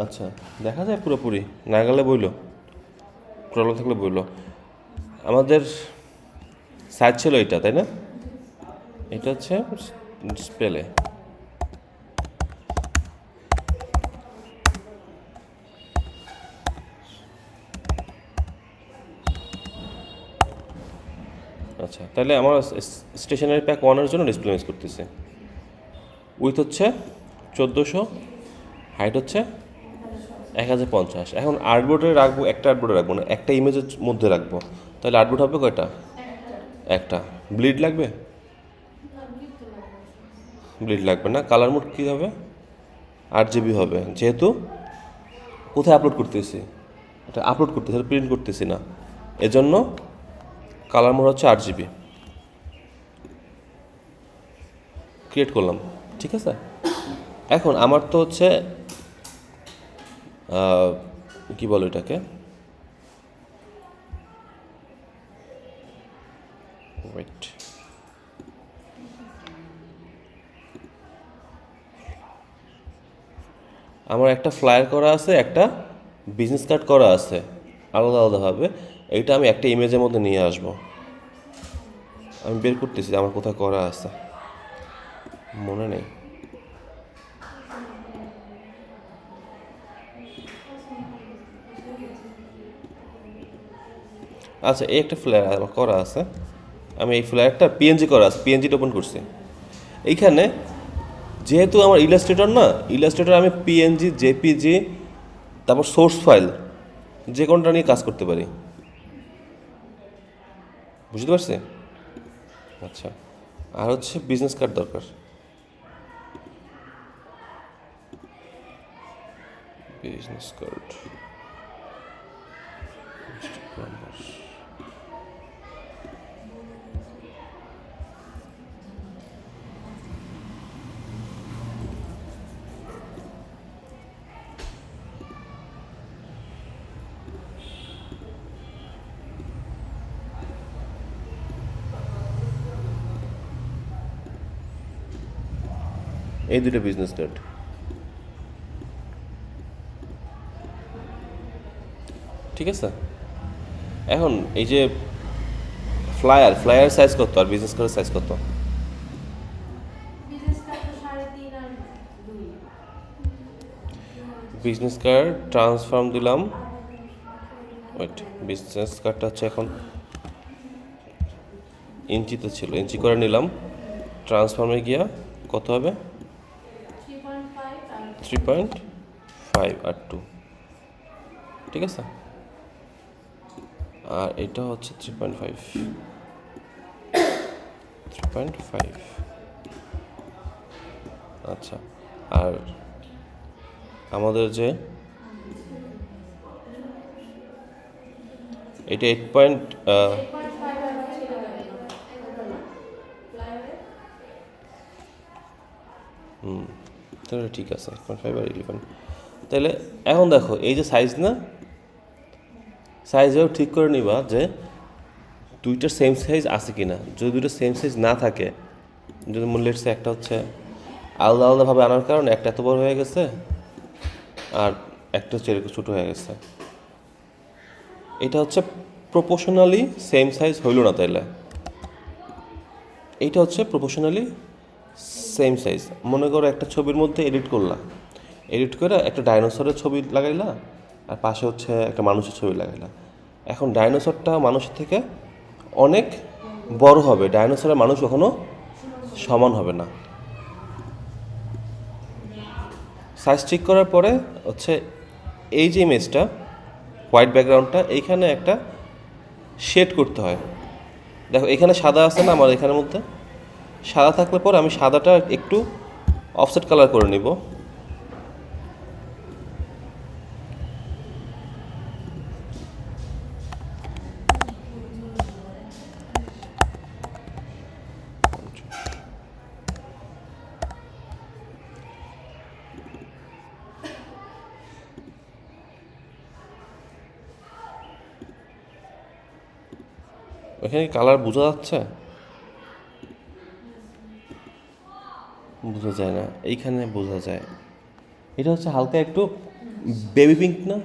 আচ্ছা, দেখা যায় পুরোপুরি, না গেলে বইলো, প্রবলেম থাকলে বইলো। আমাদের সাইজ ছিল এটা, তাই না? এটা হচ্ছে স্পেলে। আচ্ছা, তাহলে আমার স্টেশনারি প্যাক ওয়ানের জন্য ডিসপ্লে ইউজ করতেছে। উইথ হচ্ছে 1400, হাইট হচ্ছে 1050। এখন আর্টবোর্ডে রাখবো, একটা আর্টবোর্ডে রাখবো না, একটা ইমেজের মধ্যে রাখবো, তাহলে আর্টবোর্ড হবে কয়টা? একটা। ব্লিড লাগবে? ব্লিড লাগবে না। কালার মোড কী হবে? 8 GB হবে, যেহেতু কোথায় আপলোড করতেছি, এটা আপলোড করতেছি, এটা প্রিন্ট করতেছি না, এজন্য কালার মোড হচ্ছে 8 GB। ক্রিয়েট করলাম, ঠিক আছে। এখন আমার তো হচ্ছে কি বলো এটাকে, ওয়েট, আমার একটা ফ্লায়ার করা আছে, একটা বিজনেস কার্ড করা আছে আলাদা আলাদাভাবে। এইটা আমি একটা ইমেজের মধ্যে নিয়ে আসব। আমি বের করতেছি আমার কোথায় করা আছে, মনে নেই। আচ্ছা, এই একটা ফ্লায়ার আমার করা আছে, আমি এই ফ্লায়ারটা পিএনজি করা আছে, পিএনজিটা ওপেন করছি। এইখানে যেহেতু আমার ইলাস্ট্রেটর না, ইলাস্ট্রেটর আমি পিএনজি, জেপিজি, তারপর সোর্স ফাইল, যে কোনটা নিয়ে কাজ করতে পারি। বুঝতে পারছি? আচ্ছা, আর হচ্ছে বিজনেস কার্ড দরকার। বিজনেস কার্ড, এই দুটো বিজনেস কার্ড, ঠিক আছে। এখন এই যে ফ্লায়ার সাইজ কত আর বিজনেস কার্ডের সাইজ কত? বিজনেস কার্ড ট্রান্সফর্ম দিলাম, ওয়েট, বিজনেস কার্ডটা হচ্ছে এখন ইঞ্চিতে ছিল, ইঞ্চি করে নিলাম, ট্রান্সফর্মে গিয়া কত হবে? 3.5 আর 2, ঠিক আছে। আর এটা হচ্ছে 3.5, 3.5। আচ্ছা, আর আমাদের যে এটা 8 পয়েন্ট, তাহলে ঠিক আছে, 8.5 আর 11। তাহলে এখন দেখো এই যে সাইজ না, সাইজেও ঠিক করে নিবা যে দুইটার সেম সাইজ আছে কি না। যদি দুইটা সেম সাইজ না থাকে, যদি মূল্য হচ্ছে একটা হচ্ছে আলাদা আলাদাভাবে আনার কারণে একটা এত বড় হয়ে গেছে আর একটা হচ্ছে এরকম ছোটো হয়ে গেছে, এটা হচ্ছে প্রপোর্শনালি সেম সাইজ হইল না। তাইলে এইটা হচ্ছে প্রপোর্শনালি সেম সাইজ। মনে করো একটা ছবির মধ্যে এডিট করলা, এডিট করে একটা ডাইনোসরের ছবি লাগাইলা আর পাশে হচ্ছে একটা মানুষের ছবি লাগাইলা। এখন ডাইনোসরটা মানুষের থেকে অনেক বড় হবে, ডাইনোসরের মানুষ কখনো সমান হবে না। সাইজ ঠিক করার পরে হচ্ছে এই যে ইমেজটা, হোয়াইট ব্যাকগ্রাউন্ডটা, এইখানে একটা শেড করতে হয়। দেখো এখানে সাদা আছে না আমার, এখানের মধ্যে সাদা থাকলে পরে আমি সাদাটা একটু অফসেট কালার করে নিব। এখানে কালার বোঝা যাচ্ছে? বোঝা যায় না, এইখানে বোঝা যায়। এটা হচ্ছে হালকা একটু বেবি পিঙ্ক না,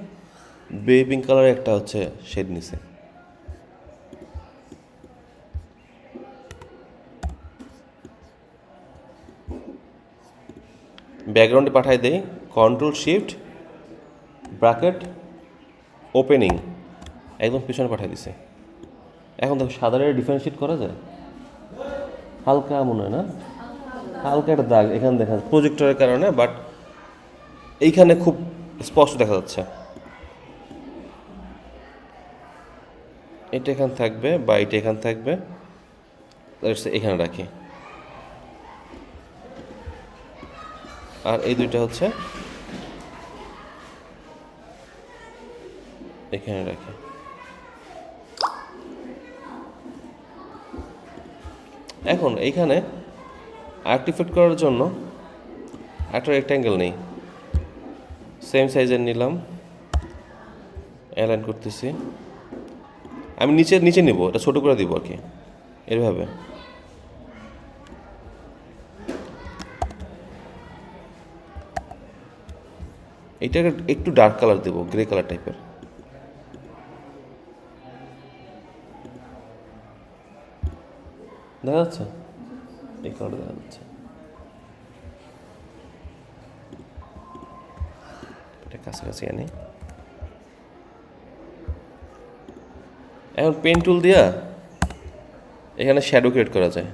বেবি পিঙ্ক কালারের একটা হচ্ছে শেড নিছে। ব্যাকগ্রাউন্ডে পাঠাই দেই, কন্ট্রোল শিফট ব্র্যাকেট ওপেনিং, একদম পিছনে পাঠিয়ে দিছে। এখন দেখো সাদারে ডিফারেন্সিয়েট করা যায়, হালকা মনে হয় না, হালকা একটা দাগ এখানে দেখা যাচ্ছে প্রজেক্টরের কারণে, বাট এইখানে খুব স্পষ্ট দেখা যাচ্ছে। এটা এখানে থাকবে বা এটা এখানে থাকবে, এখানে রাখি। আর এই দুইটা হচ্ছে এখানে রাখি। এখন এইখানে আর্ট ইফেক্ট করার জন্য একটা রেক্ট্যাঙ্গেল নেই, সেম সাইজের নিলাম, অ্যালাইন করতেছি। আমি নিচে নিচে নিব, এটা ছোটো করে দিব আর কি, এভাবে। এটাকে একটু ডার্ক কালার দেবো, গ্রে কালার টাইপের। দেখা যাচ্ছে, এই কালারটা দেখা যাচ্ছে। এটা কাছাকাছি আনি। এখন পেন টুল দিয়া এখানে শ্যাডো ক্রিয়েট করা যায়।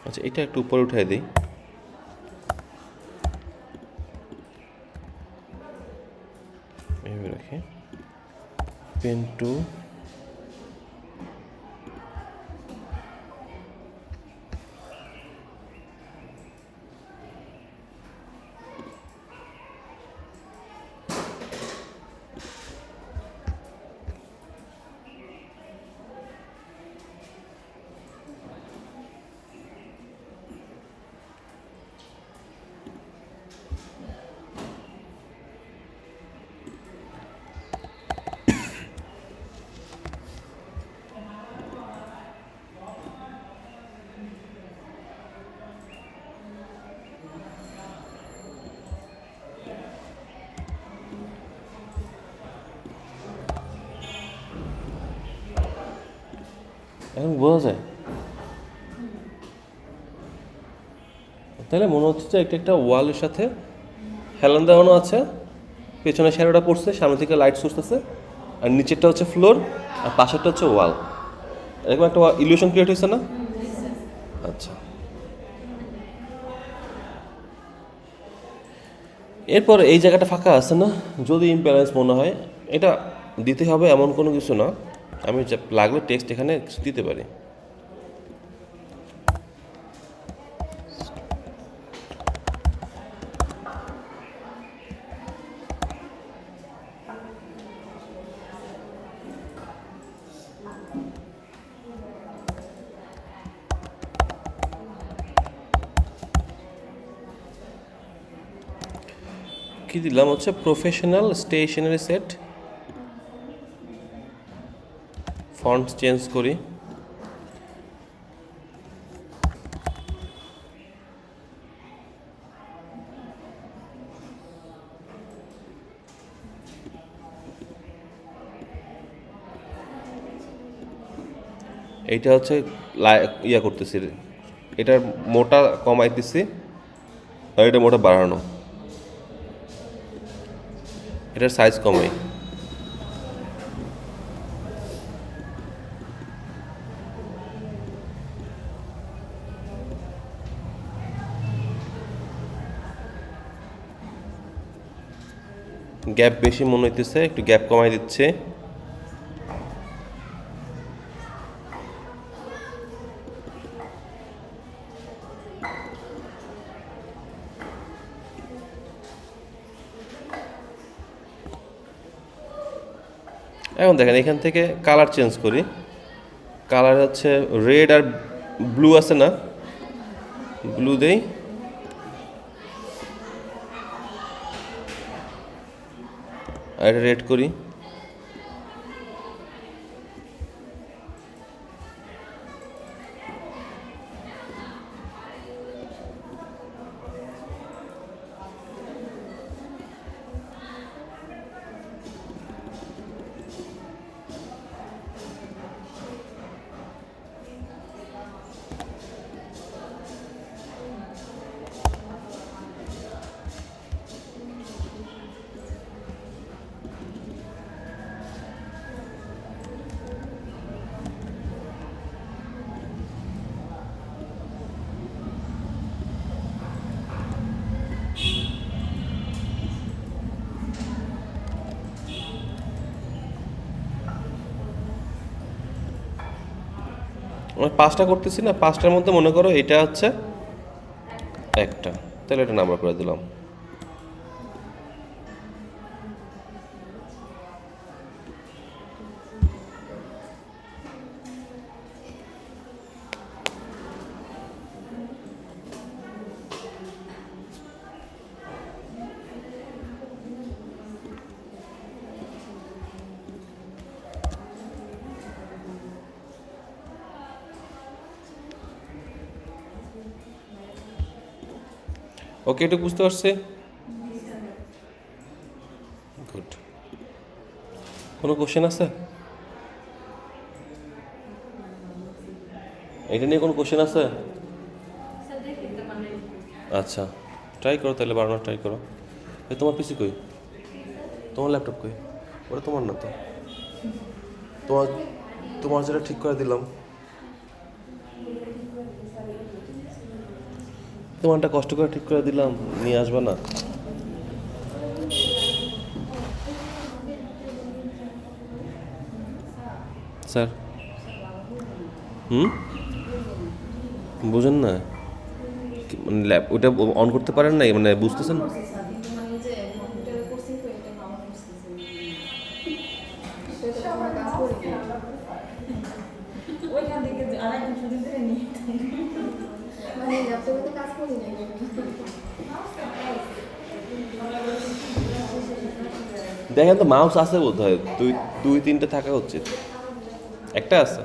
আচ্ছা, এটা একটু উপরে উঠাই দিই। এইভাবে রাখি। পেন টু এখন বোঝা যায়, তাহলে মনে হচ্ছে যে একটা একটা ওয়ালের সাথে হেলান দেওয়ানো আছে, পেছনে শ্যাডোটা পড়ছে, সামনে থেকে লাইট সোর্স আছে, আর নিচেরটা হচ্ছে ফ্লোর, আর পাশেরটা হচ্ছে ওয়াল। এরকম একটা ইলিউশন ক্রিয়েট হয়েছে না? আচ্ছা, এরপর এই জায়গাটা ফাঁকা আছে না, যদি ইমব্যালেন্স মনে হয় এটা দিতে হবে এমন কোনো কিছু না, আমি লাগলে টেক্সট এখানে দিতে পারি। কি দিলাম হচ্ছে professional stationery set, font change করি। এইটা হচ্ছে ইয়া করতেছি, এটার মোটা কমাইতেছি আর এটা মোটা বাড়ানো, এটার সাইজ কমাই। গ্যাপ বেশি মনে হইতেছে, একটু গ্যাপ কমাই দিচ্ছে। এখন দেখেন এখান থেকে কালার চেঞ্জ করি, কালার হচ্ছে রেড আর ব্লু আছে না, ব্লু দেই, আর এটা রেড করি। আমি 5টা করতেছি না, 5টার মধ্যে মনে করো এটা হচ্ছে একটা, তাহলে এটা নাম্বার করে দিলাম। ওকে, এটা বুঝতে পারছি, গুড। কোনো কোশ্চেন আছে এটা নিয়ে? কোনো কোশ্চেন আছে? আচ্ছা, ট্রাই করো তাহলে, বানানোর ট্রাই করো। এই তোমার পিসি কই, তোমার ল্যাপটপ কই? ওটা তোমার না তো, তোমার তোমার যেটা ঠিক করে দিলাম, তোমারটা কষ্ট করে ঠিক করে দিলাম, নিয়ে আসবা না? স্যার বুঝেন না মানে ল্যাপ ওটা অন করতে পারেন নাই, মানে বুঝতেছেন? দেখেন তো মাউস আছে বোধ হয়, দুই তিনটে থাকা উচিত, একটা আছে।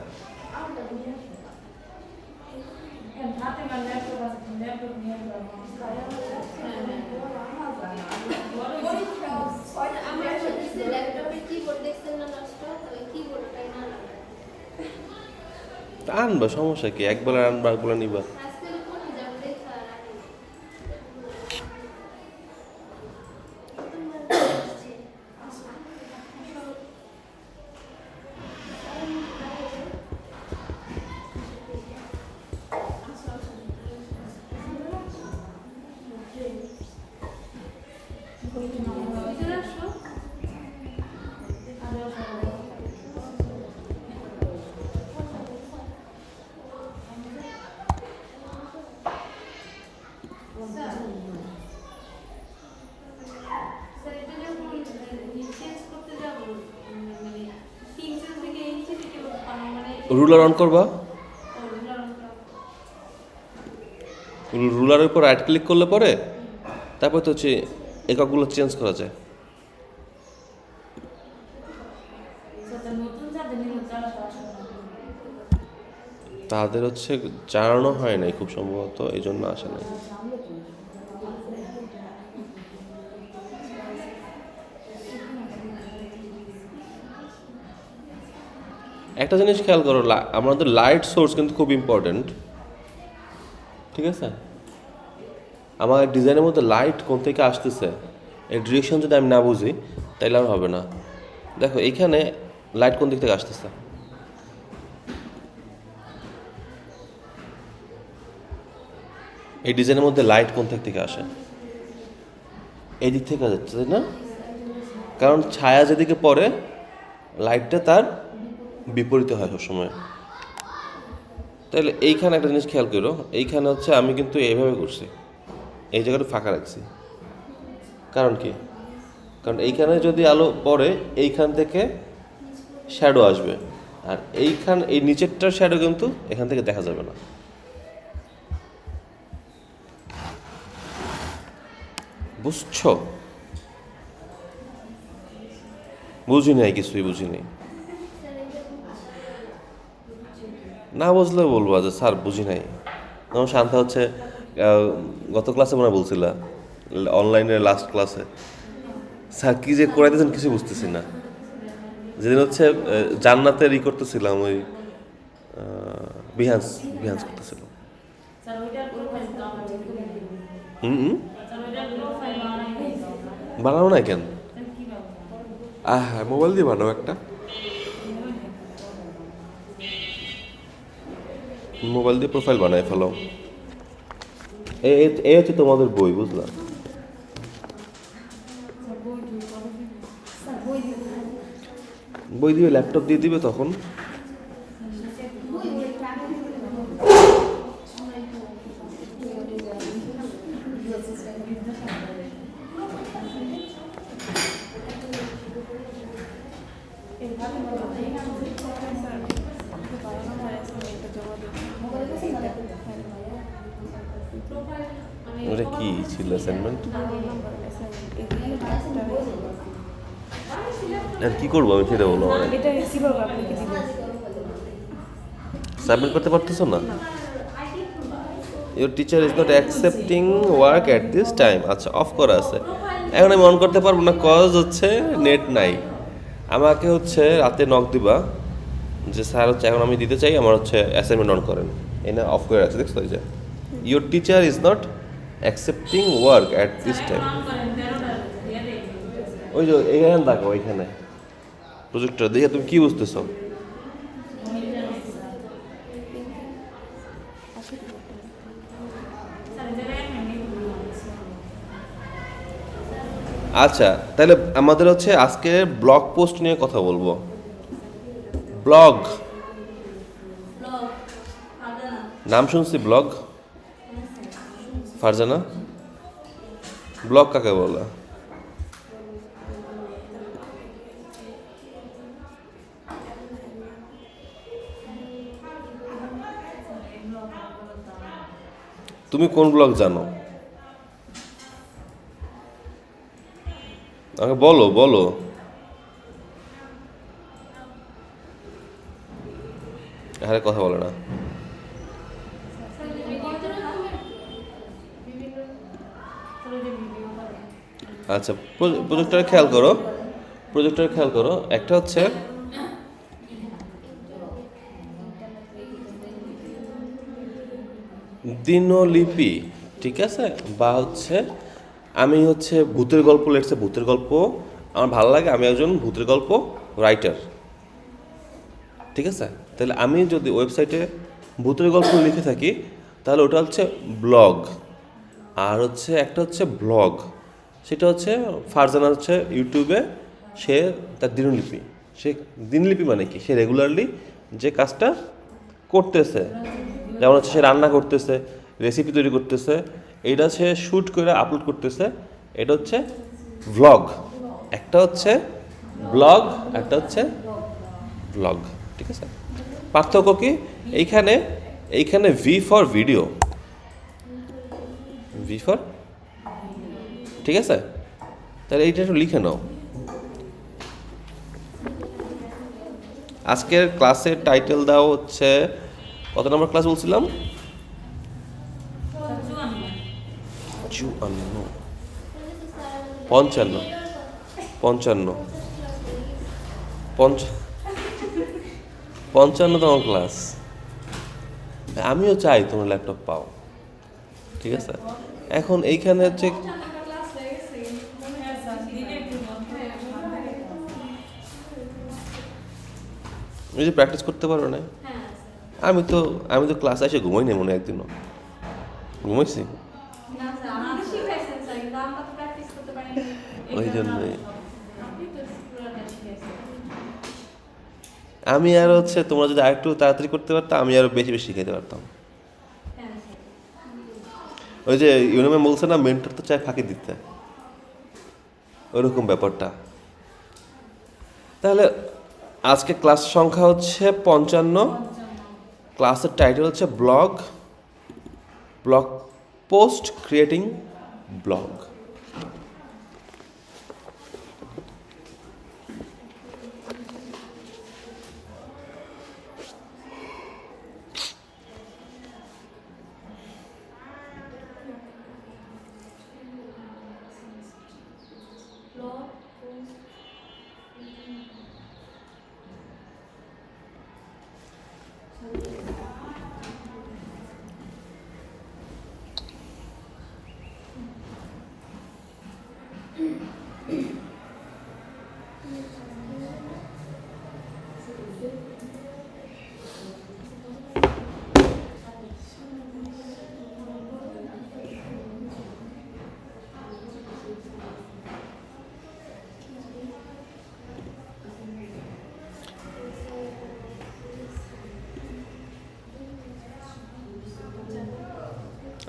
আনবা, সমস্যা কি, একবেলা আনবা একবেলা নিবা। রুলার অন করবা, রুলারের উপর রাইট ক্লিক করলে পরে তারপর তো হচ্ছে এককগুলো চেঞ্জ করা যায়। তাদের হচ্ছে জানানো হয় নাই খুব সম্ভবত, এই জন্য আসে নাই। একটা জিনিস খেয়াল করো, আমাদের লাইট সোর্স কিন্তু খুব ইম্পর্টেন্ট, ঠিক আছে? আমার ডিজাইনের মধ্যে লাইট কোন থেকে আসতেছে এই ডিরেকশন যদি আমি না বুঝি তাইলে আর হবে না। দেখো এইখানে লাইট কোন দিক থেকে আসতেছে, এই ডিজাইনের মধ্যে লাইট কোন দিক থেকে আসে? এই দিক থেকে যাচ্ছে, তাই না? কারণ ছায়া যেদিকে পড়ে লাইটটা তার বিপরীতে হয় সবসময়। তাহলে এইখানে একটা জিনিস খেয়াল করো, এইখানে হচ্ছে আমি কিন্তু এইভাবে করছি, এই জায়গাটা ফাঁকা রাখছি। কারণ কি? কারণ এইখানে যদি আলো পড়ে এইখান থেকে শ্যাডো আসবে, আর এই নিচেরটার শ্যাডো কিন্তু এখান থেকে দেখা যাবে না। বুঝছো? বুঝি নাই, কিছুই বুঝি নাই। না বুঝলে বলবো যে স্যার বুঝি নাই। যেমন শান্তা হচ্ছে গত ক্লাসে মনে হয় বলছিলা, অনলাইনের লাস্ট ক্লাসে স্যার কী যে করাইতেছেন কিছু বুঝতেছি না। যেদিন হচ্ছে জান্নাতের করতেছিলাম, ওই বিহান্স বিহান্স করতেছিলাম। হুম, বানাও না কেন? হ্যাঁ, মোবাইল দিয়ে বানাও একটা, মোবাইল দিয়ে প্রোফাইল বানায় ফেলো। এই হচ্ছে তোমাদের বই, বুঝলাম। বই দিয়ে ল্যাপটপ দিয়ে দিবে তখন। ওটা কি ছিল অ্যাসাইনমেন্ট? আর কি করবো আমি সেটা বলো আমার। সাবমিট করতে পারতেছো না? Your teacher is not accepting work at this time. আচ্ছা, অফ করা আছে। এখন আমি অন করতে পারবো না, কজ হচ্ছে নেট নাই। আমাকে হচ্ছে রাতে নক দিবা যে স্যার হচ্ছে এখন আমি দিতে চাই, আমার হচ্ছে অ্যাসাইনমেন্ট অন করেন। এই না অফ করে রাখছে, দেখছো? যে your teacher is not accepting work at this time. ওই যে এখানে দেখো, ওইখানে প্রজেক্টর দেখে তুমি কি বুঝতেছো? আচ্ছা, তাহলে আমাদের হচ্ছে আজকে ব্লগ পোস্ট নিয়ে কথা বলবো। ব্লগ, নাম শুনছি ব্লগ। ফারজানা, ব্লগ কাকে বলে? তুমি কোন ব্লগ জানো? আমাকে বলো বলো। আরে কথা বলে না। আচ্ছা, প্রজেক্টরে খেয়াল করো, প্রজেক্টরে খেয়াল করো। একটা হচ্ছে দিনলিপি, ঠিক আছে? বা হচ্ছে আমি হচ্ছে ভূতের গল্প লেখছে, ভূতের গল্প আমার ভালো লাগে, আমি একজন ভূতের গল্প রাইটার, ঠিক আছে? তাহলে আমি যদি ওয়েবসাইটে ভূতের গল্প লিখে থাকি তাহলে ওটা হচ্ছে ব্লগ। আর হচ্ছে একটা হচ্ছে ব্লগ, সেটা হচ্ছে ফারজানা হচ্ছে ইউটিউবে সে তার দিনলিপি, সে দিনলিপি মানে কি, সে রেগুলারলি যে কাজটা করতেছে, যেমন হচ্ছে সে রান্না করতেছে, রেসিপি তৈরি করতেছে, এইটা সে শ্যুট করে আপলোড করতেছে, এটা হচ্ছে ভ্লগ। একটা হচ্ছে ব্লগ, একটা হচ্ছে ব্লগ, ঠিক আছে? পার্থক্য কি এইখানে? এইখানে V for video, V for, ঠিক আছে? তাহলে এইটা একটু লিখে নাও। আজকের ক্লাসের টাইটেল দাও হচ্ছে, কত নম্বর ক্লাস বলছিলাম? 55 55তম ক্লাস। আমিও চাই তোমরা ল্যাপটপ পাও, ঠিক আছে? এখন এইখানে হচ্ছে এই যে প্র্যাকটিস করতে পারো না। আমি তো ক্লাসে এসে ঘুমাই নি মনে একদিনও। ঘুমাইছি ওই জন্যই। আমি আর হচ্ছে তোমরা যদি আরেকটু তাড়াতাড়ি করতে পারতাম আমি আরো বেশি বেশি শিখাইতে পারতাম। ওই যে ইউনিমে বলছে না, মেন্টর তো চায় ফাঁকি দিতে, ওইরকম ব্যাপারটা। তাহলে আজকে ক্লাস সংখ্যা হচ্ছে 55। ক্লাসের টাইটেল হচ্ছে ব্লগ পোস্ট ক্রিয়েটিং ব্লগ।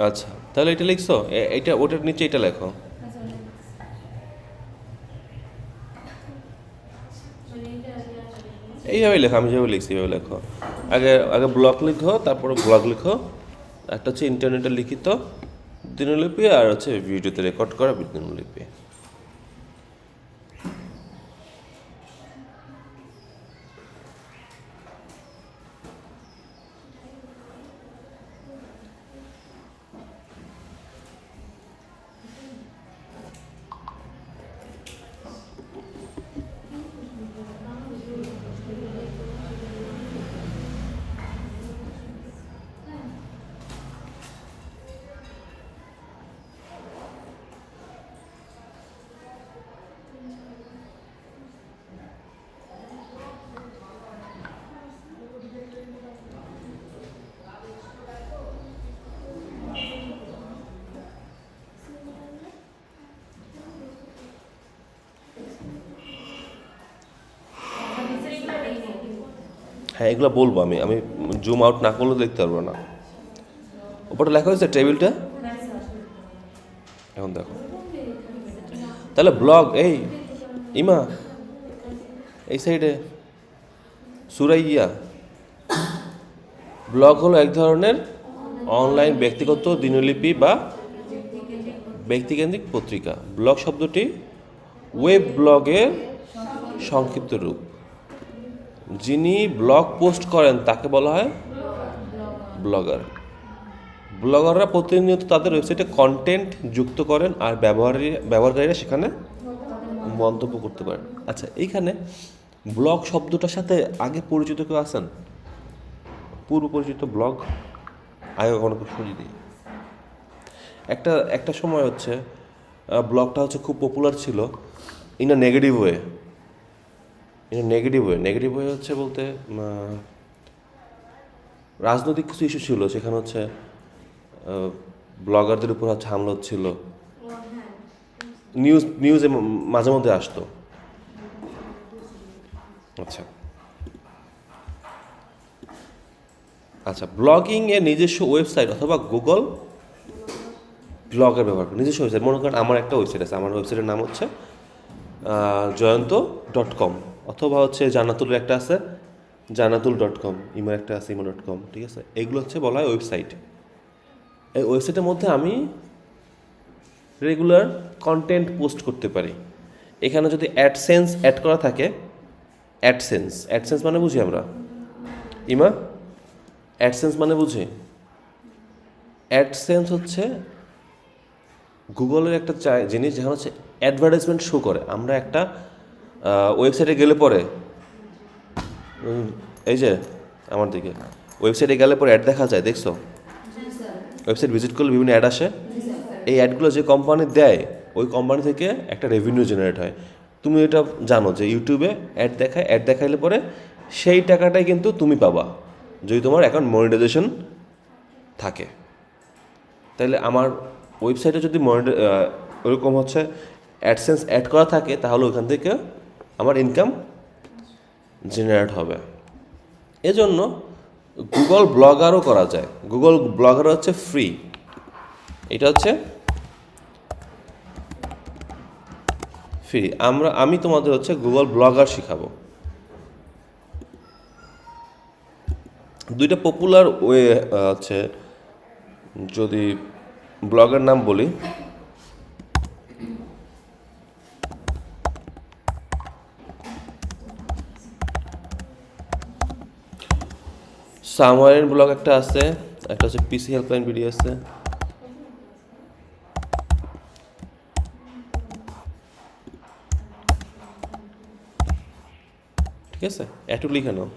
আচ্ছা, তাহলে এটা লিখছো, এটা ওটার নিচে এটা লেখো। এইভাবে লেখো, আমি যেভাবে লিখছি এইভাবে লেখো। আগে আগে ব্লগ লিখো, তারপরে ব্লগ লিখো। একটা হচ্ছে ইন্টারনেটে লিখিত দিনলিপি, আর হচ্ছে ভিডিওতে রেকর্ড করা দিনলিপি। হ্যাঁ, এগুলো বলবো আমি আমি জুম আউট না করলে দেখতে পারবো না। ওপরটা লেখা হয়েছে টেবিলটা, এখন দেখো। তাহলে ব্লগ, এই ইমা এই সাইডে সুরাইয়া, ব্লগ হলো এক ধরনের অনলাইন ব্যক্তিগত দিনলিপি বা ব্যক্তিকেন্দ্রিক পত্রিকা। ব্লগ শব্দটি ওয়েব ব্লগের সংক্ষিপ্ত রূপ। যিনি ব্লগ পোস্ট করেন তাকে বলা হয় ব্লগার। ব্লগাররা প্রতিনিয়ত তাদের ওয়েবসাইটে কন্টেন্ট যুক্ত করেন, আর ব্যবহারকারীরা সেখানে মন্তব্য করতে পারেন। আচ্ছা, এইখানে ব্লগ শব্দটার সাথে আগে পরিচিত কেউ আছেন? পূর্ব পরিচিত ব্লগ আগে কখনো শুনিনি। একটা সময় হচ্ছে ব্লগটা হচ্ছে খুব পপুলার ছিল in a negative way. Negative way হচ্ছে বলতে রাজনৈতিক কিছু ইস্যু ছিল, সেখানে হচ্ছে ব্লগারদের উপর হচ্ছে হামলা হচ্ছিল, নিউজে মাঝে মধ্যে আসতো। আচ্ছা আচ্ছা, ব্লগিং এর নিজস্ব ওয়েবসাইট অথবা গুগল ব্লগের ব্যবহার করে নিজস্ব ওয়েবসাইট। মনে করেন আমার একটা ওয়েবসাইট আছে, আমার ওয়েবসাইটের নাম হচ্ছে জয়ন্ত.com, অথবা হচ্ছে জান্নাতুলের একটা আছে জান্নাতুল.com, ইমার একটা আছে ইমা.com, ঠিক আছে? এইগুলো হচ্ছে বলা হয় ওয়েবসাইট। এই ওয়েবসাইটের মধ্যে আমি রেগুলার কন্টেন্ট পোস্ট করতে পারি। এখানে যদি অ্যাডসেন্স অ্যাড করা থাকে, অ্যাডসেন্স মানে বুঝি আমরা ইমা, অ্যাডসেন্স মানে বুঝি? অ্যাডসেন্স হচ্ছে গুগলের একটা জিনিস যেখানে হচ্ছে অ্যাডভার্টাইজমেন্ট শো করে। আমরা একটা ওয়েবসাইটে গেলে পরে, এই যে আমার দিকে ওয়েবসাইটে গেলে পরে অ্যাড দেখা যায়, দেখছো? ওয়েবসাইট ভিজিট করলে বিভিন্ন অ্যাড আসে। এই অ্যাডগুলো যে কোম্পানি দেয়, ওই কোম্পানি থেকে একটা রেভিনিউ জেনারেট হয়। তুমি এটা জানো যে ইউটিউবে অ্যাড দেখাইলে পরে সেই টাকাটাই কিন্তু তুমি পাবা যদি তোমার অ্যাকাউন্ট মনিটাইজেশন থাকে। তাহলে আমার ওয়েবসাইটে যদি ওরকম হচ্ছে অ্যাডসেন্স অ্যাড করা থাকে, তাহলে ওইখান থেকে আমার ইনকাম জেনারেট হবে। এজন্য গুগল ব্লগারও করা যায়। গুগল ব্লগার হচ্ছে ফ্রি, এটা হচ্ছে ফ্রি। আমি তোমাদের হচ্ছে গুগল ব্লগার শিখাবো। দুইটা পপুলার ওয়ে আছে, যদি ব্লগের নাম বলি, সামওয়ারের ব্লগ একটা আছে, একটা হচ্ছে পিসি হেল্পলাইন ভিডিও আছে। ঠিক আছে, একটু লিখে নাও।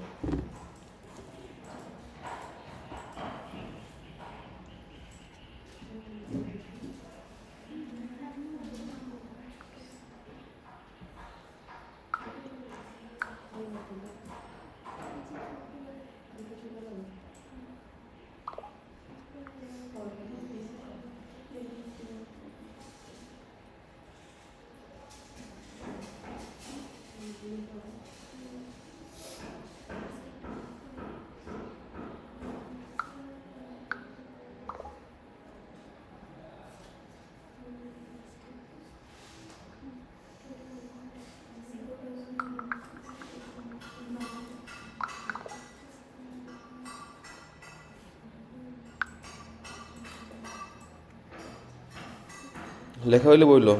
লেখা হইলে বইলো।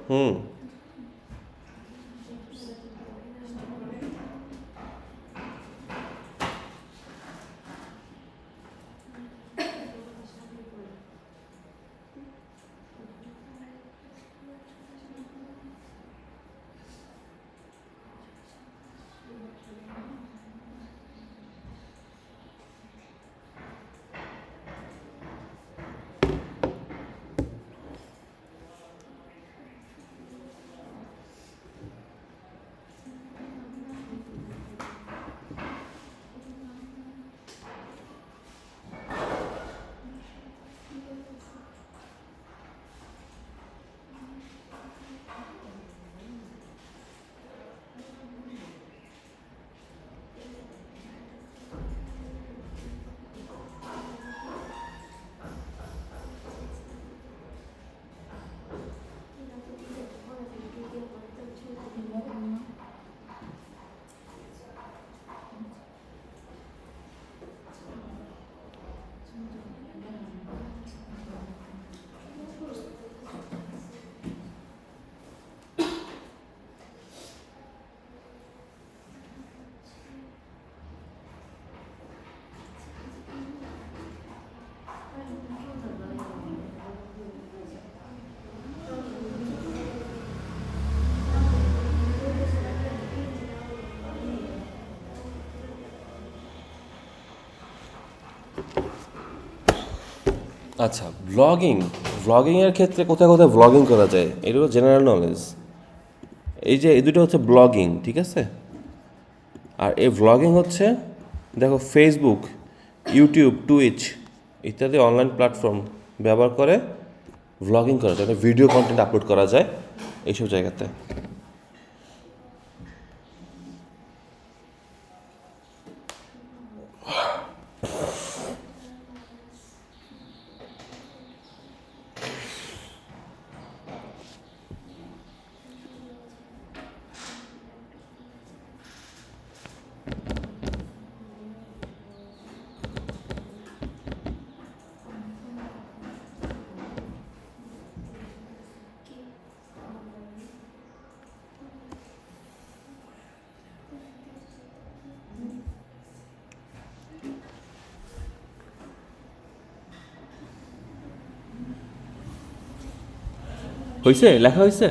হুম। আচ্ছা, ব্লগিংয়ের ক্ষেত্রে কোথায় কোথায় ব্লগিং করা যায় এগুলো জেনারেল নলেজ। এই যে এই দুটো হচ্ছে ব্লগিং, ঠিক আছে। আর এই ব্লগিং হচ্ছে, দেখো, ফেসবুক, ইউটিউব, টুইচ ইত্যাদি অনলাইন প্ল্যাটফর্ম ব্যবহার করে ব্লগিং করা যায়, ভিডিও কন্টেন্ট আপলোড করা যায় এইসব জায়গাতে। হয়েছে, লেখা হয়েছে।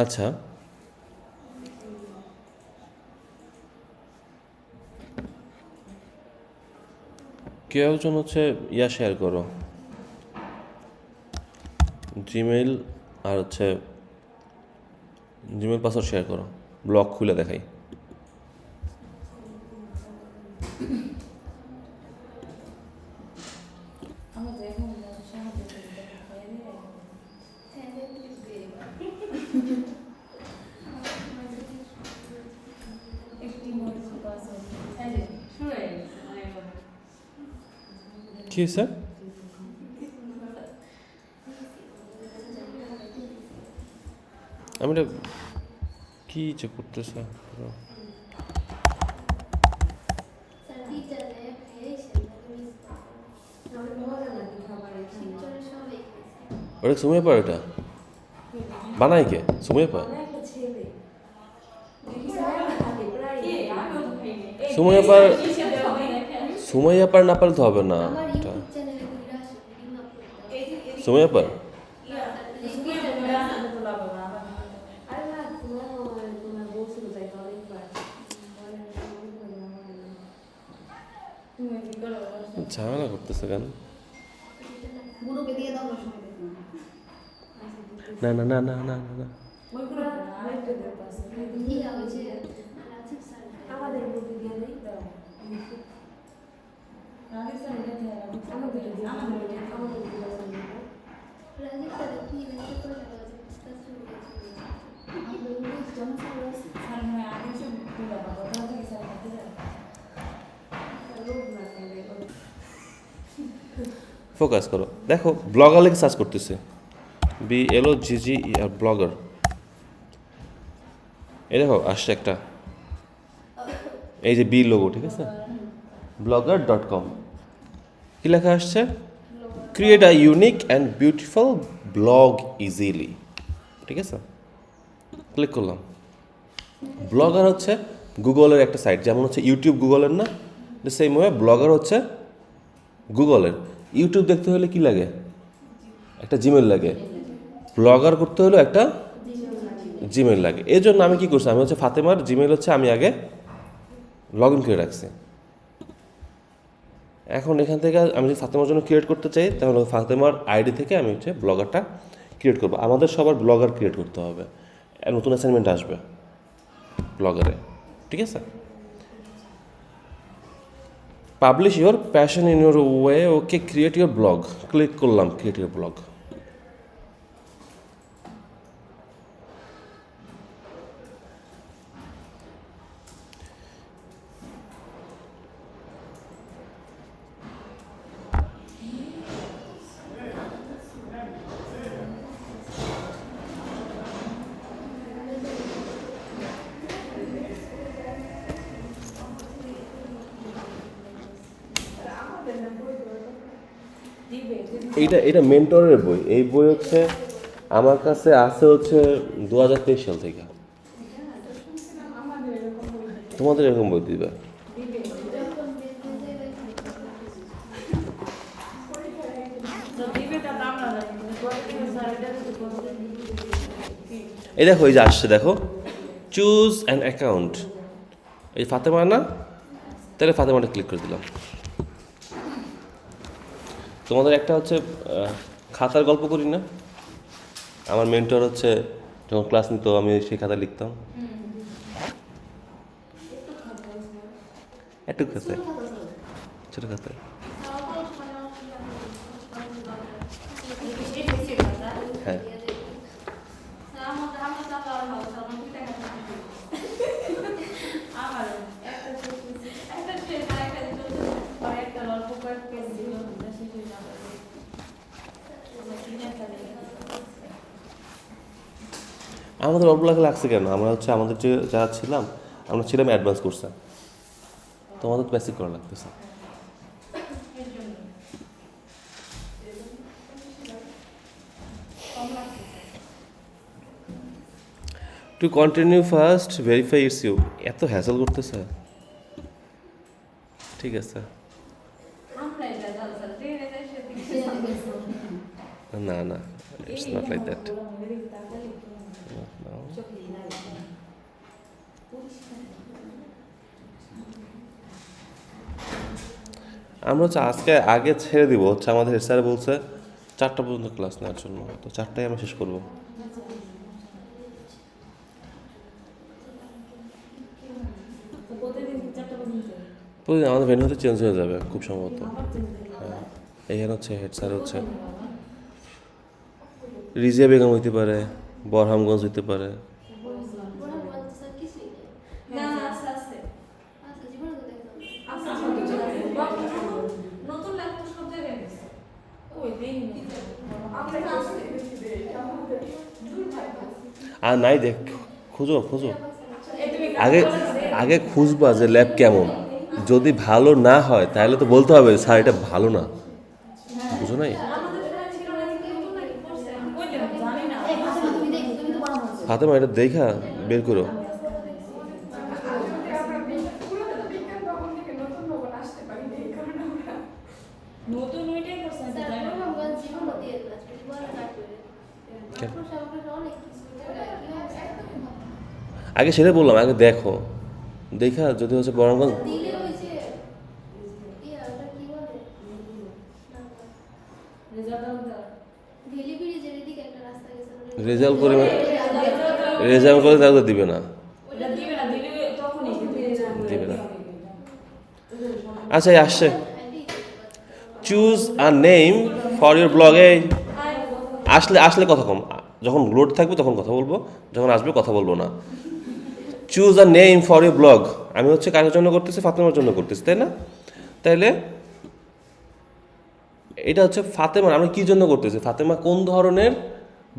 আচ্ছা, কেউ একজন হচ্ছে ইয়া শেয়ার করো, জিমেইল আর হচ্ছে জিমেইল পাসওয়ার্ড শেয়ার করো, ব্লগ খুলে দেখাই। কি হয়েছে? আমি এটা কি যে করতেছে? ওটা সুমাইয়া পার, ওটা বানাই কে? সুমাইয়া পার, সুমাইয়া পার, সুমাইয়া পার না পারলে তো হবে না। সুমাইয়া পার ঝামেলা করতেছে কেন? না না না না না না, ফোকাস করো। দেখো ব্লগার লেগে সার্চ করতেছে, BLOGGER ব্লগার। এই দেখো আসছে একটা, এই যে বি লোগো, ঠিক আছে, blogger.com। কি লেখা আসছে? Create a unique and beautiful blog easily. ঠিক আছে, ক্লিক করলাম। ব্লগার হচ্ছে গুগলের একটা সাইট, যেমন হচ্ছে ইউটিউব গুগলের না, সেম ওয়ে ব্লগার হচ্ছে গুগলের। ইউটিউব দেখতে হলে কি লাগে? একটা জিমেল লাগে। ব্লগার করতে হলে একটা জিমেল লাগে। এই জন্য আমি কী করছি, আমি হচ্ছে ফাতেমার জিমেল হচ্ছে আমি আগে লগ ইন করে রাখছি। এখন এখান থেকে আমি যদি ফাতেমার জন্য ক্রিয়েট করতে চাই, তাহলে ফাতেমার আইডি থেকে আমি হচ্ছে ব্লগারটা ক্রিয়েট করবো। আমাদের সবার ব্লগার ক্রিয়েট করতে হবে, নতুন অ্যাসাইনমেন্ট আসবে ব্লগারে। ঠিক আছে, publish your passion in your way. Okay, create your blog, click করলাম ক্রিয়েট ইউর ব্লগ। এটা মেন্টরের বই। এই বই হচ্ছে আমার কাছে আছে হচ্ছে 2023 সাল থেকে। তোমাদের এরকম বই দিবে? এই দেখো, এই যে আসছে, দেখো চুজ অ্যান অ্যাকাউন্ট। এই ফাতেমা না, তাহলে ফাতেমাটা ক্লিক করে দিলাম। তোমাদের একটা হচ্ছে খাতার গল্প করি না, আমার মেন্টর হচ্ছে যখন ক্লাস নিত আমি সেই খাতা লিখতাম। একটু খাতায়, ছোটো খাতায়। হ্যাঁ, আমাদের অল্প লেখা লাগছে কেন? আমরা হচ্ছে আমাদের যে যারা ছিলাম, আমরা ছিলাম অ্যাডভান্স কোর্সে, তোমাদের বেসিক করা লাগতেছে। To continue first verify it's you. এত হ্যাসেল করতেছে। ঠিক আছে, না না, ইটস নট লাইক দ্যাট। আমরা হচ্ছে আজকে আগে ছেড়ে দিব, হচ্ছে আমাদের হেড স্যার বলছে 4টা পর্যন্ত ক্লাস নেওয়ার জন্য, তো 4টায় আমরা শেষ করবো। প্রতিদিন আমাদের ভেন্যু হতে চেঞ্জ হয়ে যাবে খুব সম্ভবত। হ্যাঁ, এখানে হচ্ছে হেড স্যার হচ্ছে রিজিয়া বেগম হইতে পারে, বরহামগঞ্জ হইতে পারে। আর নাই দেখ, খুঁজো খুঁজো আগে, আগে খুঁজবা যে ল্যাব কেমন। যদি ভালো না হয় তাহলে তো বলতে হবে স্যার এটা ভালো না, বুঝো নাই? ফাতেমা এটা দেখা বের করো। আগে সেটা বললাম, আগে দেখো, দেখা যদি হচ্ছে বরংগঞ্জ রেজাল্ট করে, রেজাল্ট করে তাহলে দিবে না, দিবে না। আচ্ছা এই আসছে, choose a name for your ব্লগে। আসলে আসলে কথা কম, যখন লোড থাকবে তখন কথা বলবো, যখন আসবে কথা বলবো না। Choose a name for your blog. আমি হচ্ছে কার জন্য করতেছি? ফাতেমার জন্য করতেছি, তাই না? তাইলে এটা হচ্ছে ফাতেমা, আমরা কী জন্য করতেছি? ফাতেমা কোন ধরনের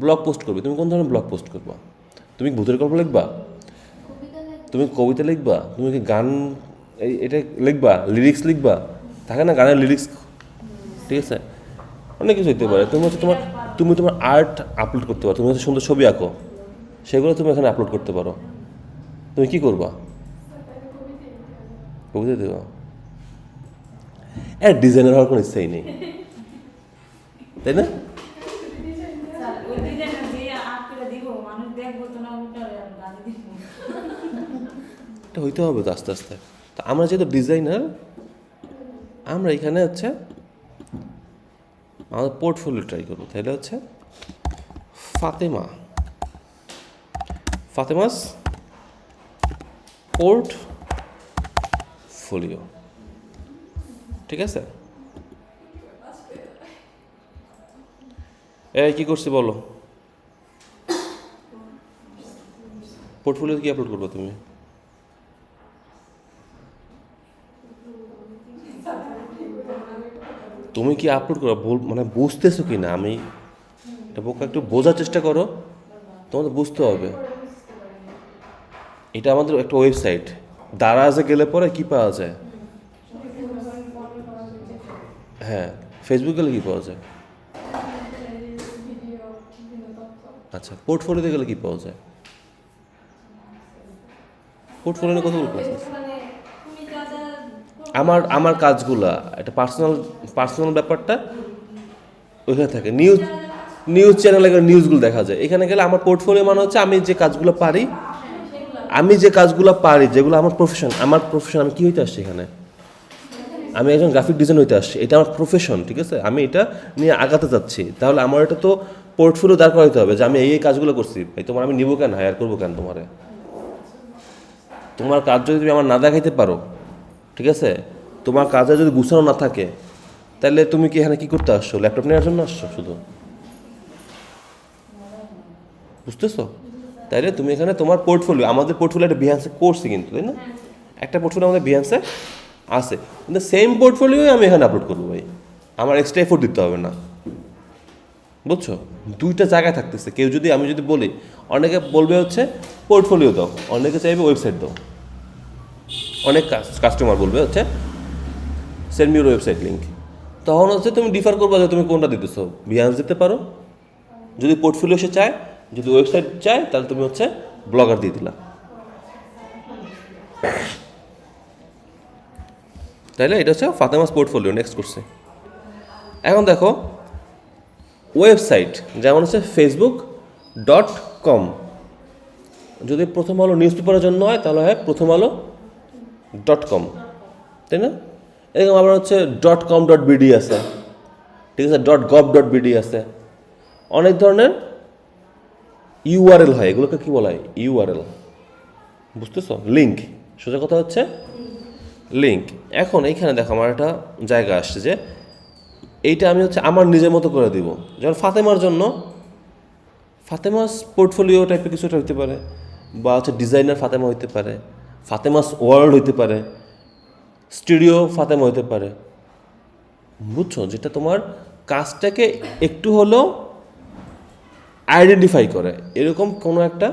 ব্লগ পোস্ট করবে? তুমি কোন ধরনের ব্লগ পোস্ট করবা? তুমি ভূতের গল্প লিখবা, তুমি কবিতা লিখবা, তুমি কি গান এটা লিখবা, লিরিক্স লিখবা, থাকে না গানের লিরিক্স, ঠিক আছে? অনেক কিছু হতে পারে। তুমি হচ্ছে তোমার আর্ট আপলোড করতে পারো, তুমি হচ্ছে সুন্দর ছবি আঁকো, সেগুলো তুমি এখানে আপলোড করতে পারো। তুমি কি করবা? কবিতা দেবা? ডিজাইনার হওয়ার কোনো ইচ্ছাই নেই, তাই না? এটা হইতে হবে তো আস্তে আস্তে। তো আমরা যেহেতু ডিজাইনার, আমরা এখানে হচ্ছে আমাদের পোর্টফোলিও ট্রাই করবো। তাহলে হচ্ছে ফাতেমাস পোর্টফোলিও, ঠিক আছে? এই কি করছি বলো? পোর্টফোলিও কি আপলোড করবো তুমি? তুমি কি আপলোড করো, মানে বুঝতেছো কি না? আমি এটা বোকা, একটু বোঝার চেষ্টা করো, তোমাদের বুঝতে হবে। এটা আমাদের একটা ওয়েবসাইট, দারাজে গেলে পরে কি পাওয়া যায়? হ্যাঁ, ফেসবুক গেলে কি পাওয়া যায়? আচ্ছা, পোর্টফোলিওতে গেলে কি পাওয়া যায়? পোর্টফোলিও নিয়ে কতগুলো ক্লাস আছে? আমার কাজগুলা এটা পার্সোনাল ব্যাপারটা ওইখানে থাকে। নিউজ চ্যানেলে গেলে নিউজগুলো দেখা যায়। এখানে গেলে আমার পোর্টফোলিও মানে হচ্ছে আমি যে কাজগুলো পারি, যেগুলো আমার প্রফেশন। আমি কি হইতে আসছি এখানে? আমি একজন গ্রাফিক ডিজাইন হইতে আসছি, এটা আমার প্রফেশন, ঠিক আছে? আমি এটা নিয়ে আগাতে যাচ্ছি, তাহলে আমার এটা তো পোর্টফোলিও দাঁড় করাইতে হবে যে আমি এই কাজগুলো করছি। ভাই তোমার আমি নিবো কেন, হায়ার করবো কেন? তোমার কাজ যদি তুমি আমার না দেখাইতে পারো, ঠিক আছে, তোমার কাজে যদি গুছানো না থাকে, তাহলে তুমি কি এখানে কি করতে আসছো? ল্যাপটপ নেওয়ার জন্য আসছো শুধু? বুঝতেছো? তাইলে তুমি এখানে তোমার পোর্টফোলিও, আমাদের পোর্টফোলিও একটা বিহান্সে করছি কিন্তু, তাই না? একটা পোর্টফোলিও আমাদের বিহান্সে আছে, কিন্তু সেম পোর্টফোলিওই আমি এখানে আপলোড করবো। ভাই আমার এক্সট্রা এফোর্ট দিতে হবে না, বুঝছো? দুইটা জায়গায় থাকতেছে। আমি যদি বলি, অনেকে বলবে হচ্ছে পোর্টফোলিও দাও, অনেকে চাইবে ওয়েবসাইট দাও, অনেক কাস্টমার বলবে হচ্ছে send me your website link. তখন হচ্ছে তুমি ডিফার করবা যে তুমি কোনটা দিতেছো। বিহান্স দিতে পারো যদি পোর্টফোলিও সে চায়, যদি ওয়েবসাইট চায় তাহলে তুমি হচ্ছে ব্লগার দিয়ে দিলা। তাইলে এটা হচ্ছে ফাতেমাস পোর্টফোলিও। নেক্সট করছে, এখন দেখো ওয়েবসাইট যেমন হচ্ছে facebook.com। যদি প্রথম আলো নিউজ পেপারের জন্য হয় তাহলে হয় প্রথম আলো .com, তাই না? এরকম আবার হচ্ছে .com.bd আছে, ঠিক আছে, .gov.bd আছে, অনেক ধরনের ইউআরএল হয়, এগুলোকে কি বলা হয়? ইউআরএল, বুঝতেছো? লিঙ্ক, সোজা কথা হচ্ছে লিঙ্ক। এখন এইখানে দেখো আমার একটা জায়গা আসছে যে এইটা আমি হচ্ছে আমার নিজের মতো করে দিব। যেমন ফাতেমার জন্য ফাতেমাস পোর্টফোলিও টাইপের কিছু একটা হইতে পারে, বা হচ্ছে ডিজাইনার ফাতেমা হইতে পারে, ফাতেমাস ওয়ার্ল্ড হইতে পারে, স্টুডিও ফাতেমা হইতে পারে, বুঝছো? যেটা তোমার কাজটাকে একটু হলেও আইডেন্টিফাই করে, এরকম কোনো একটা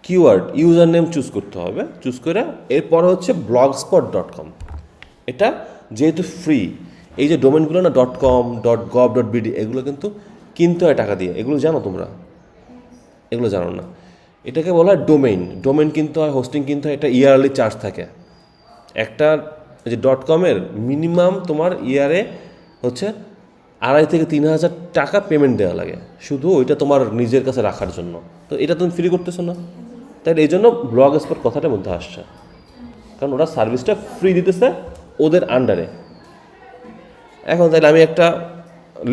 কিওয়ার্ড ইউজার নেম চুজ করতে হবে। চুজ করে এরপরে হচ্ছে blogspot.com। এটা যেহেতু ফ্রি, এই যে ডোমেনগুলো না .com .gov.bd এগুলো কিন্তু কিনতে হয় টাকা দিয়ে, এগুলো জানো তোমরা? এগুলো জানো না। এটাকে বলা হয় ডোমেইন। ডোমেইন কিনতে হয়, হোস্টিং কিনতে হয়, এটা ইয়ারলি চার্জ থাকে। একটা যে .com-এর মিনিমাম তোমার ইয়ারে হচ্ছে 2,500 থেকে 3,000 টাকা পেমেন্ট দেওয়া লাগে, শুধু ওইটা তোমার নিজের কাছে রাখার জন্য। তো এটা তুমি ফ্রি করতেছো না, তাই এই জন্য ব্লগ স্পট কথাটার মধ্যে আসছে, কারণ ওরা সার্ভিসটা ফ্রি দিতেছে ওদের আন্ডারে। এখন তাহলে আমি একটা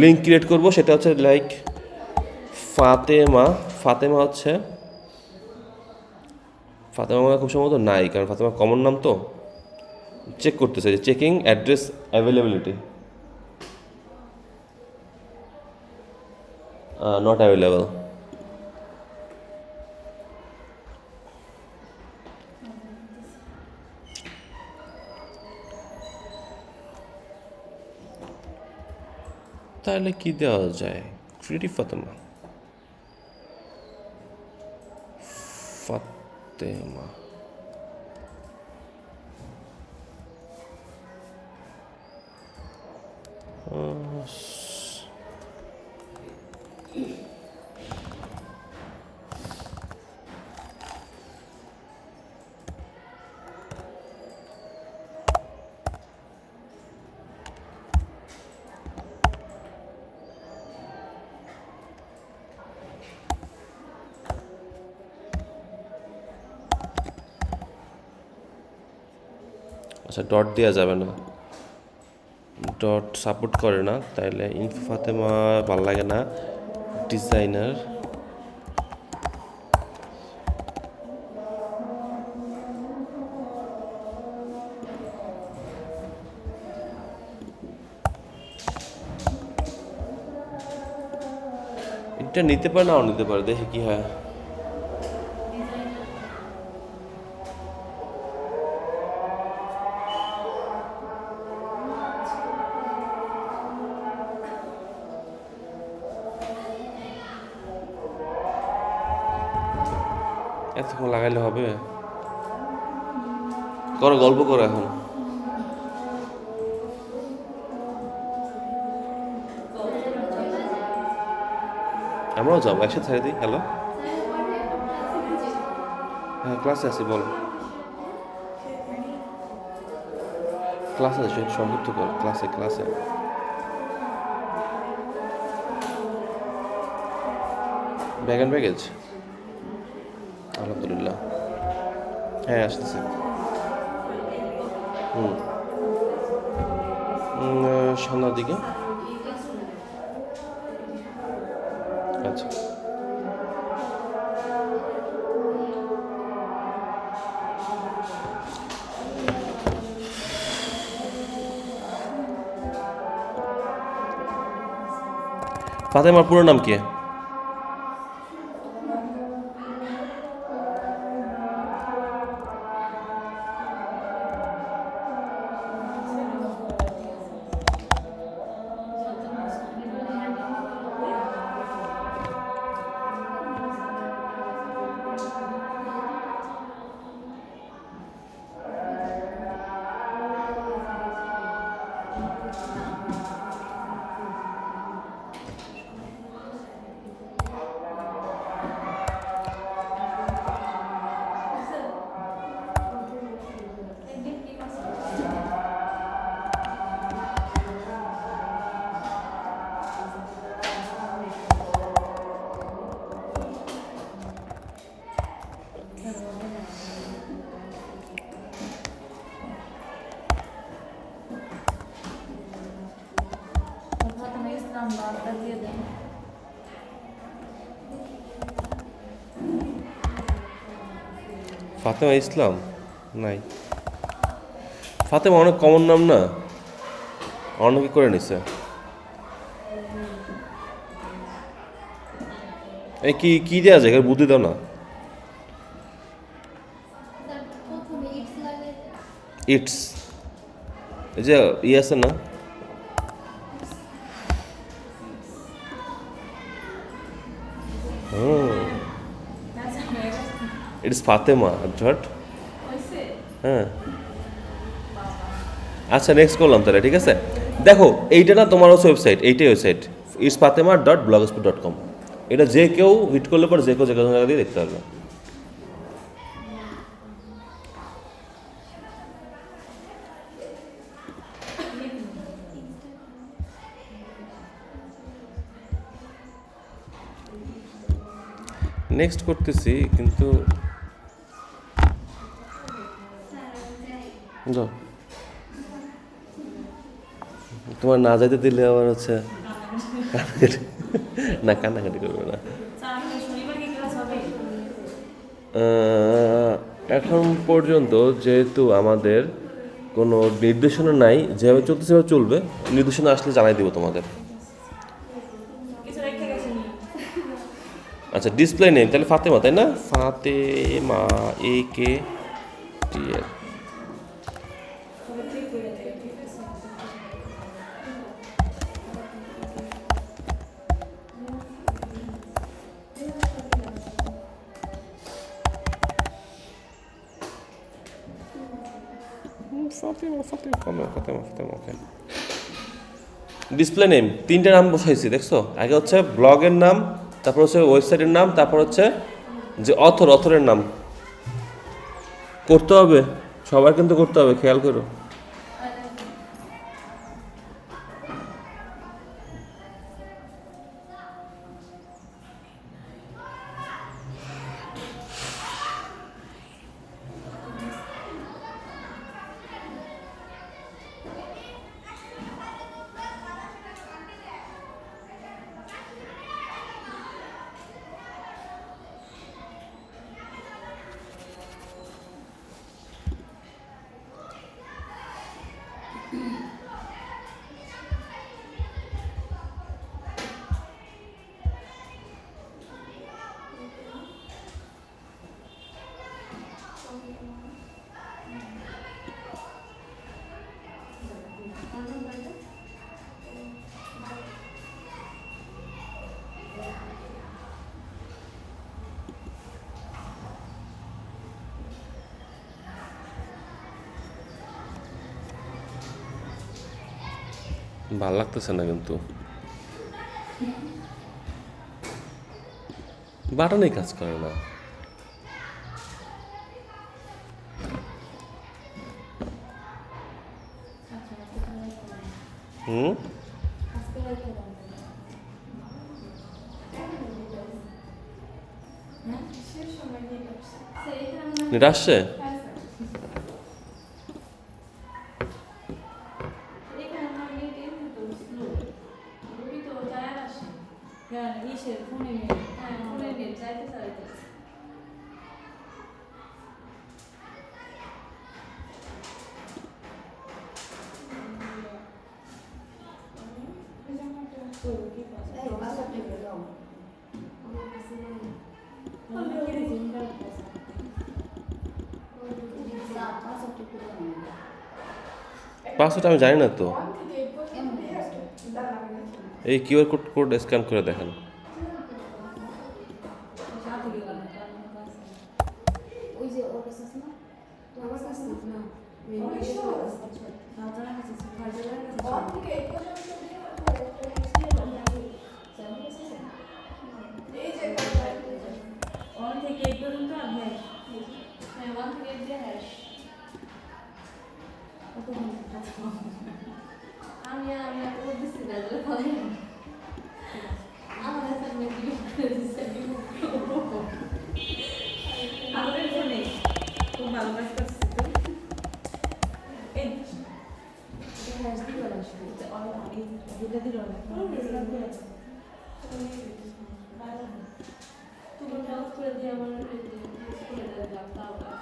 লিঙ্ক ক্রিয়েট করব, সেটা হচ্ছে লাইক ফাতেমা। ফাতেমা হচ্ছে ফাতেমা মানে খুব সম্ভবত নাই, কারণ ফাতেমা কমন নাম তো। চেক করতেছে যে checking address availability, not available. তাহলে কি দেওয়া যায়? ক্রিয়েটিভ ফাতেমা, ফাতেমা আচ্ছা, ডট দেওয়া যাবে না, ডট সাপোর্ট করে না, তাইলে ইনফো ফাতেমা ভাল লাগে না। ডিজাইনার, এটা নিতে পারে, নাও নিতে পারে, দেখি কি হয়। এতক্ষণ লাগাইলে হবে? করো, গল্প করো এখন। আমরাও যাবো একসাথে, ছেড়ে দিই। হ্যালো, হ্যাঁ ক্লাসে আছি, বল। ক্লাসে আছি, সংযুক্ত কর, ক্লাসে ক্লাসে। ব্যাগ অ্যান্ড ব্যাগেজ, আলহামদুলিল্লাহ, হ্যাঁ আসতেছে। সন্ধ্যার দিকে। আচ্ছা, ফাতেমার পুরো নাম কি? নাম্বারটা দিয়ে দেন। ফাতেমা ইসলাম নাই। ফাতেমা অনেক কমন নাম না, অনেকে করে নিছে। এই কি কি দেওয়া যায় বুদ্ধি দাও না। ইটস এই যে আছে না, ইটস ফাতেমা ঝট। হ্যাঁ আচ্ছা নেক্সট করলাম তাহলে, ঠিক আছে। দেখো এইটা না তোমার হচ্ছে ওয়েবসাইট, এইটাই ওয়েবসাইট isfatemah.blogspot.com। এটা যে কেউ হিট করলে পর যে কেউ যে কোনো জায়গা দিয়ে দেখতে পারবে। নেক্সট করতেছি কিন্তু যাও। তোমার না যাইতে দিলে আবার হচ্ছে না, কান্নাকাটি করবে না। এখন পর্যন্ত যেহেতু আমাদের কোনো নির্দেশনা নাই, যেভাবে চলতেছে সেভাবে চলবে। নির্দেশনা আসলে জানাই দিব তোমাদের। আচ্ছা ডিসপ্লে নেম তাহলে ফাতেমা, তাই না? ফাতেমা AKTL। ডিসপ্লে নেম তিনটে নাম বসাইছি, দেখছো? আগে হচ্ছে ব্লগের নাম, তারপর হচ্ছে ওয়েবসাইটের নাম, তারপর হচ্ছে যে অথরের নাম। করতে হবে সবার, কিন্তু করতে হবে, খেয়াল করো। ভাল লাগতেছে না কিন্তু, বাটনই কাজ করে না। এটা আসছে? পাসওয়ার্ড আমি জানি না তো। এই কিউআর কোড স্ক্যান করে দেখেন। ভালো যদি আমার স্কুলে যাতাম